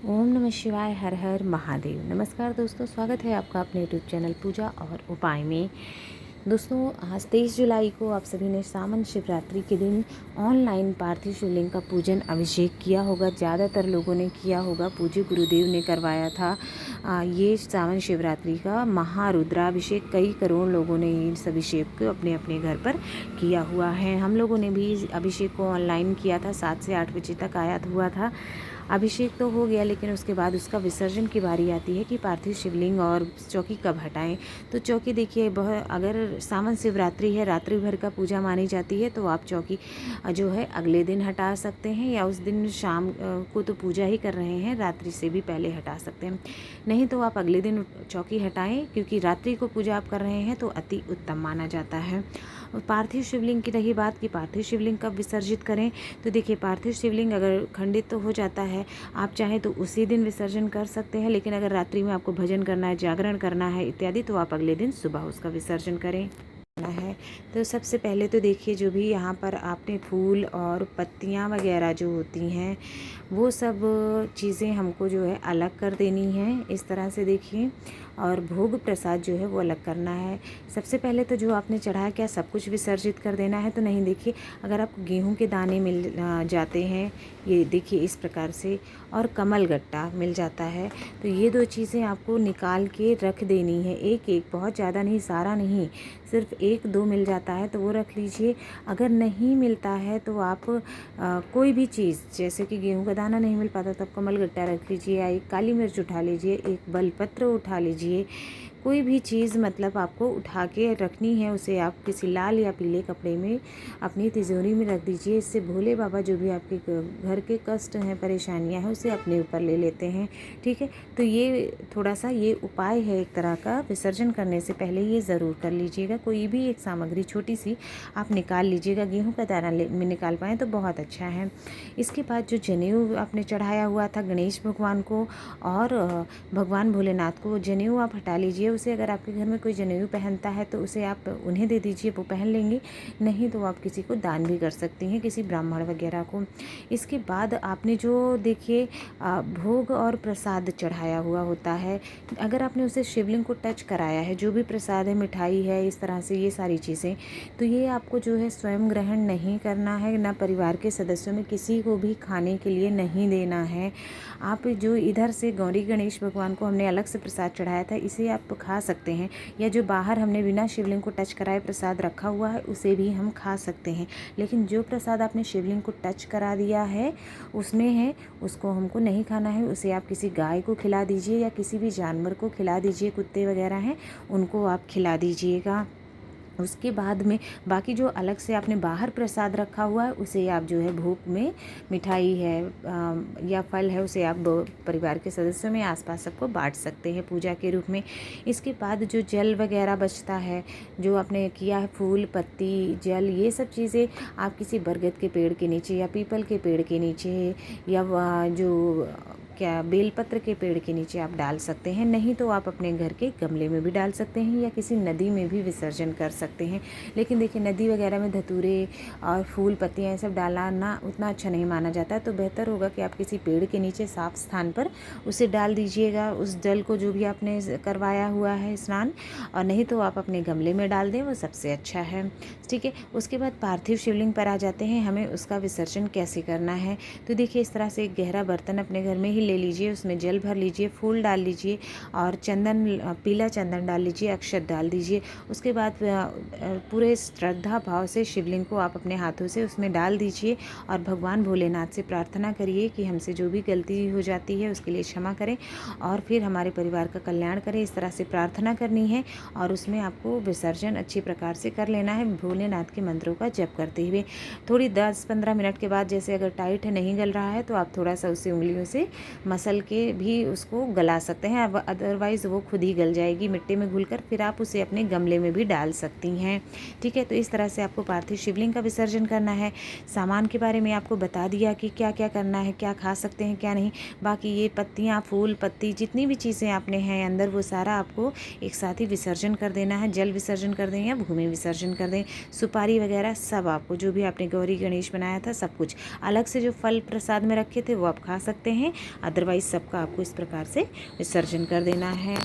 ओम नमः शिवाय। हर हर महादेव। नमस्कार दोस्तों, स्वागत है आपका अपने यूट्यूब चैनल पूजा और उपाय में। दोस्तों, आज 23 जुलाई को आप सभी ने सावन शिवरात्रि के दिन ऑनलाइन पार्थिव शिवलिंग का पूजन अभिषेक किया होगा। ज़्यादातर लोगों ने किया होगा, पूज्य गुरुदेव ने करवाया था। ये सावन शिवरात्रि का महारुद्राभिषेक कई करोड़ लोगों ने इस अभिषेक को अपने अपने घर पर किया हुआ है। हम लोगों ने भी इस अभिषेक को ऑनलाइन किया था। 7 से 8 बजे तक आया हुआ था। अभिषेक तो हो गया, लेकिन उसके बाद उसका विसर्जन की बारी आती है कि पार्थिव शिवलिंग और चौकी कब हटाएं। तो चौकी देखिए, अगर सावन शिवरात्रि है, रात्रि भर का पूजा मानी जाती है, तो आप चौकी जो है अगले दिन हटा सकते हैं, या उस दिन शाम को तो पूजा ही कर रहे हैं, रात्रि से भी पहले हटा सकते हैं। नहीं तो आप अगले दिन चौकी हटाएं, क्योंकि रात्रि को पूजा आप कर रहे हैं तो अति उत्तम माना जाता है। पार्थिव शिवलिंग की रही बात कि पार्थिव शिवलिंग कब विसर्जित करें, तो देखिए, पार्थिव शिवलिंग अगर खंडित तो हो जाता है, आप चाहें तो उसी दिन विसर्जन कर सकते हैं, लेकिन अगर रात्रि में आपको भजन करना है, जागरण करना है इत्यादि, तो आप अगले दिन सुबह उसका विसर्जन करें है। तो सबसे पहले तो देखिए, जो भी यहाँ पर आपने फूल और पत्तियाँ वगैरह जो होती हैं, वो सब चीज़ें हमको जो है अलग कर देनी है। इस तरह से देखिए, और भोग प्रसाद जो है वो अलग करना है। सबसे पहले तो जो आपने चढ़ाया, क्या सब कुछ विसर्जित कर देना है? तो नहीं। देखिए, अगर आपको गेहूं के दाने मिल जाते हैं, ये देखिए इस प्रकार से, और कमल गट्टा मिल जाता है, तो ये 2 चीज़ें आपको निकाल के रख देनी है। एक एक, बहुत ज़्यादा नहीं, सारा नहीं, सिर्फ 1-2 मिल जाता है तो वो रख लीजिए। अगर नहीं मिलता है तो आप कोई भी चीज़, जैसे कि गेहूं का दाना नहीं मिल पाता, तब कमल गट्टा रख लीजिए, या एक काली मिर्च उठा लीजिए, एक बेलपत्र उठा लीजिए। कोई भी चीज़ मतलब आपको उठा के रखनी है, उसे आप किसी लाल या पीले कपड़े में अपनी तिजोरी में रख दीजिए। इससे भोले बाबा जो भी आपके घर के कष्ट हैं, परेशानियां हैं, उसे अपने ऊपर ले लेते हैं। ठीक है, तो ये थोड़ा सा ये उपाय है एक तरह का। विसर्जन करने से पहले ये ज़रूर कर लीजिएगा। कोई भी एक सामग्री छोटी सी आप निकाल लीजिएगा। गेहूँ का दाना में निकाल पाएँ तो बहुत अच्छा है। इसके बाद जो जनेऊ आपने चढ़ाया हुआ था गणेश भगवान को और भगवान भोलेनाथ को, जनेऊ आप हटा लीजिए उसे। अगर आपके घर में कोई जनेऊ पहनता है तो उसे आप उन्हें दे दीजिए, वो पहन लेंगे। नहीं तो आप किसी को दान भी कर सकती हैं, किसी ब्राह्मण वगैरह को। इसके बाद आपने जो देखिए भोग और प्रसाद चढ़ाया हुआ होता है, अगर आपने उसे शिवलिंग को टच कराया है, जो भी प्रसाद है, मिठाई है, इस तरह से ये सारी चीज़ें, तो ये आपको जो है स्वयं ग्रहण नहीं करना है, ना परिवार के सदस्यों में किसी को भी खाने के लिए नहीं देना है। आप जो इधर से गौरी गणेश भगवान को हमने अलग से प्रसाद चढ़ाया था, इसे आप खा सकते हैं, या जो बाहर हमने बिना शिवलिंग को टच कराए प्रसाद रखा हुआ है, उसे भी हम खा सकते हैं। लेकिन जो प्रसाद आपने शिवलिंग को टच करा दिया है, उसमें है, उसको हमको नहीं खाना है। उसे आप किसी गाय को खिला दीजिए, या किसी भी जानवर को खिला दीजिए, कुत्ते वगैरह हैं उनको आप खिला दीजिएगा। उसके बाद में बाकी जो अलग से आपने बाहर प्रसाद रखा हुआ है, उसे आप जो है भोग में, मिठाई है या फल है, उसे आप परिवार के सदस्यों में आसपास सबको बांट सकते हैं पूजा के रूप में। इसके बाद जो जल वगैरह बचता है, जो आपने किया है, फूल पत्ती जल, ये सब चीज़ें आप किसी बरगद के पेड़ के नीचे, या पीपल के पेड़ के नीचे, या जो क्या बेलपत्र के पेड़ के नीचे आप डाल सकते हैं। नहीं तो आप अपने घर के गमले में भी डाल सकते हैं, या किसी नदी में भी विसर्जन कर सकते हैं। लेकिन देखिए, नदी वगैरह में धतूरे और फूल पत्तियाँ ये सब डालना उतना अच्छा नहीं माना जाता, तो बेहतर होगा कि आप किसी पेड़ के नीचे साफ स्थान पर उसे डाल दीजिएगा, उस जल को, जो भी आपने करवाया हुआ है स्नान। और नहीं तो आप अपने गमले में डाल दें, वो सबसे अच्छा है। ठीक है, उसके बाद पार्थिव शिवलिंग पर आ जाते हैं, हमें उसका विसर्जन कैसे करना है। तो देखिए, इस तरह से एक गहरा बर्तन अपने घर में ही ले लीजिए, उसमें जल भर लीजिए, फूल डाल लीजिए, और चंदन, पीला चंदन डाल लीजिए, अक्षत डाल दीजिए। उसके बाद पूरे श्रद्धा भाव से शिवलिंग को आप अपने हाथों से उसमें डाल दीजिए, और भगवान भोलेनाथ से प्रार्थना करिए कि हमसे जो भी गलती हो जाती है उसके लिए क्षमा करें, और फिर हमारे परिवार का कल्याण करें। इस तरह से प्रार्थना करनी है, और उसमें आपको विसर्जन अच्छी प्रकार से कर लेना है, भोलेनाथ के मंत्रों का जप करते हुए। थोड़ी 10-15 मिनट के बाद, जैसे अगर टाइट है, नहीं गल रहा है, तो आप थोड़ा सा उसे उंगलियों से मसल के भी उसको गला सकते हैं, अदरवाइज़ वो खुद ही गल जाएगी मिट्टी में घुलकर। फिर आप उसे अपने गमले में भी डाल सकती हैं। ठीक है, तो इस तरह से आपको पार्थिव शिवलिंग का विसर्जन करना है। सामान के बारे में आपको बता दिया कि क्या क्या करना है, क्या खा सकते हैं, क्या नहीं। बाकी ये पत्तियाँ, फूल पत्ती, जितनी भी चीज़ें आपने हैं अंदर, वो सारा आपको एक साथ ही विसर्जन कर देना है। जल विसर्जन कर दें या भूमि विसर्जन कर दें, सुपारी वगैरह सब आपको, जो भी आपने गौरी गणेश बनाया था, सब कुछ। अलग से जो फल प्रसाद में रखे थे वो आप खा सकते हैं, अदरवाइज़ सबका आपको इस प्रकार से विसर्जन कर देना है।